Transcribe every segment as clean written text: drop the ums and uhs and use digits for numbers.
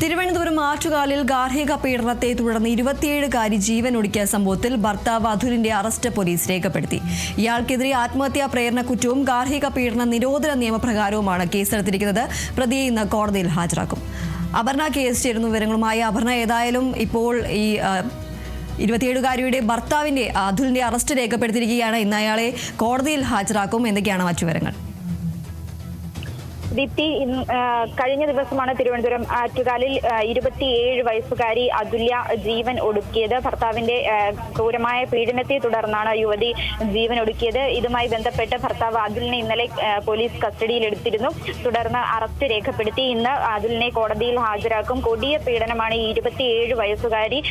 തിരുവനന്തപുരം ആറ്റുകാലിൽ ഗാർഹിക പീഡനത്തെ തുടർന്ന് 27-കാരി ജീവനൊടുക്കിയ സംഭവത്തിൽ ഭർത്താവ് അതുലിന്റെ അറസ്റ്റ് പോലീസ് രേഖപ്പെടുത്തി. ഇയാൾക്കെതിരെ ആത്മഹത്യാ പ്രേരണ കുറ്റവും ഗാർഹിക പീഡന നിരോധന നിയമപ്രകാരവുമാണ് കേസെടുത്തിരിക്കുന്നത്. പ്രതിയെ ഇന്ന് കോടതിയിൽ ഹാജരാക്കും. അപർണ കേസ് ചേരുന്നു വിവരങ്ങളുമായി. അപർണ, ഏതായാലും ഇപ്പോൾ ഈ 27-കാരിയുടെ ഭർത്താവിന്റെ അതുലിന്റെ അറസ്റ്റ് രേഖപ്പെടുത്തിയിരിക്കുകയാണ്. ഇന്ന് അയാളെ കോടതിയിൽ ഹാജരാക്കും. എന്തൊക്കെയാണ് മറ്റു വിവരങ്ങൾ? ദീപ്തി, കഴിഞ്ഞ ദിവസമാണ് തിരുവനന്തപുരം ആറ്റുകാലിൽ 27 വയസ്സുകാരി അതുല്യ ജീവൻ ഒടുക്കിയത്. ഭർത്താവിന്റെ ക്രൂരമായ പീഡനത്തെ തുടർന്നാണ് യുവതി ജീവൻ ഒടുക്കിയത്. ഇതുമായി ബന്ധപ്പെട്ട് ഭർത്താവ് അതുലിനെ ഇന്നലെ പോലീസ് കസ്റ്റഡിയിലെടുത്തിരുന്നു. തുടർന്ന് അറസ്റ്റ് രേഖപ്പെടുത്തി ഇന്ന് അതുലിനെ കോടതിയിൽ ഹാജരാക്കും. കൊടിയ പീഡനമാണ് ഈ 27 വയസ്സുകാരി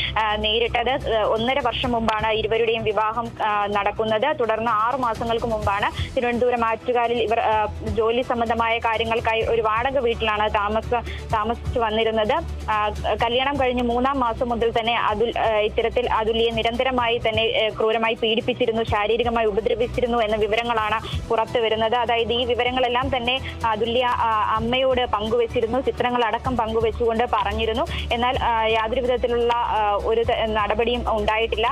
നേരിട്ടത്. 1.5 വർഷം മുമ്പാണ് ഇരുവരുടെയും വിവാഹം നടക്കുന്നത്. തുടർന്ന് 6 മാസങ്ങൾക്ക് മുമ്പാണ് തിരുവനന്തപുരം ആറ്റുകാലിൽ ഇവർ ജോലി സംബന്ധമായ കാര്യങ്ങൾക്കായി ഒരു വാടക വീട്ടിലാണ് താമസിച്ചു വന്നിരുന്നത്. കല്യാണം കഴിഞ്ഞ് 3-ാം മാസം മുതൽ തന്നെ ഇത്തരത്തിൽ അതുല്യെ നിരന്തരമായി തന്നെ ക്രൂരമായി പീഡിപ്പിച്ചിരുന്നു, ശാരീരികമായി ഉപദ്രവിച്ചിരുന്നു എന്ന വിവരങ്ങളാണ് പുറത്തു വരുന്നത്. അതായത് ഈ വിവരങ്ങളെല്ലാം തന്നെ അതുല്യ അമ്മയോട് പങ്കുവച്ചിരുന്നു, ചിത്രങ്ങളടക്കം പങ്കുവെച്ചുകൊണ്ട് പറഞ്ഞിരുന്നു. എന്നാൽ യാതൊരു വിധത്തിലുള്ള ഒരു നടപടിയും ഉണ്ടായിട്ടില്ല.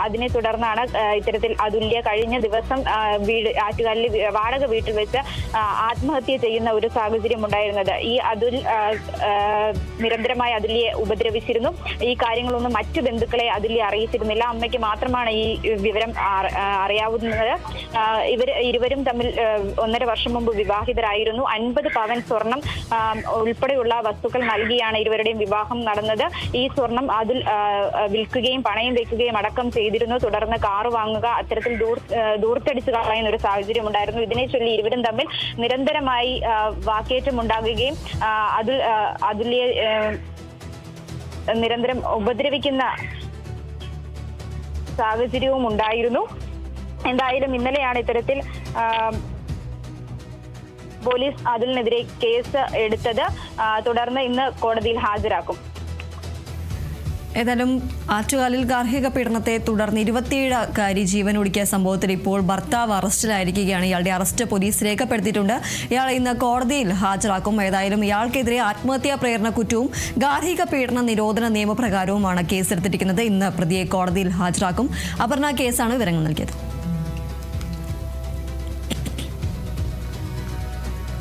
അതിനെ തുടർന്നാണ് ഇത്തരത്തിൽ അതുല്യ കഴിഞ്ഞ ദിവസം ആറ്റുകാലിൽ വാടക വീട്ടിൽ വെച്ച് ആത്മഹത്യ ചെയ്യുന്ന ഒരു സാഹചര്യം ഉണ്ടായിരുന്നത്. ഈ അതുൽ നിരന്തരമായി അതുല്യെ ഉപദ്രവിച്ചിരുന്നു. ഈ കാര്യങ്ങളൊന്നും മറ്റു ബന്ധുക്കളെ അതുല്യെ അറിയിച്ചിരുന്നില്ല. അമ്മയ്ക്ക് മാത്രമാണ് ഈ വിവരം അറിയാവുന്നത്. ഇരുവരും തമ്മിൽ 1.5 വർഷം മുമ്പ് വിവാഹിതരായിരുന്നു. 50 പവൻ സ്വർണം ഉൾപ്പെടെയുള്ള വസ്തുക്കൾ നൽകിയാണ് ഇരുവരുടെയും വിവാഹം നടന്നത്. ഈ സ്വർണം അതിൽ വിൽക്കുകയും പണയം വെക്കുകയും അടക്കം ചെയ്തിരുന്നു. തുടർന്ന് കാറ് വാങ്ങുക, അത്തരത്തിൽ ദൂർത്തടിച്ചു കളയുന്ന ഒരു സാഹചര്യം ഉണ്ടായിരുന്നു. ഇതിനെ ചൊല്ലി ഇരുവരും തമ്മിൽ നിരന്തരമായി വാക്കേറ്റം ഉണ്ടാകുകയും അതുല്യെ നിരന്തരം ഉപദ്രവിക്കുന്ന സാഹചര്യവും ഉണ്ടായിരുന്നു. എന്തായാലും ഇന്നലെയാണ് ഇത്തരത്തിൽ പോലീസ് അതുലിനെതിരെ കേസ് എടുത്തത്. തുടർന്ന് ഇന്ന് കോടതിയിൽ ഹാജരാക്കും. ഏതായാലും ആറ്റുകാലിൽ ഗാർഹിക പീഡനത്തെ തുടർന്ന് 27-കാരി ജീവൻ ഒടുക്കിയ സംഭവത്തിൽ ഇപ്പോൾ ഭർത്താവ് അറസ്റ്റിലായിരിക്കുകയാണ്. ഇയാളുടെ അറസ്റ്റ് പോലീസ് രേഖപ്പെടുത്തിയിട്ടുണ്ട്. ഇയാളെ ഇന്ന് കോടതിയിൽ ഹാജരാക്കും. ഏതായാലും ഇയാൾക്കെതിരെ ആത്മഹത്യാ പ്രേരണ കുറ്റവും ഗാർഹിക പീഡന നിരോധന നിയമപ്രകാരവുമാണ് കേസെടുത്തിരിക്കുന്നത്. ഇന്ന് പ്രതിയെ കോടതിയിൽ ഹാജരാക്കും. അപർണ കേസാണ് വിവരങ്ങൾ നൽകിയത്.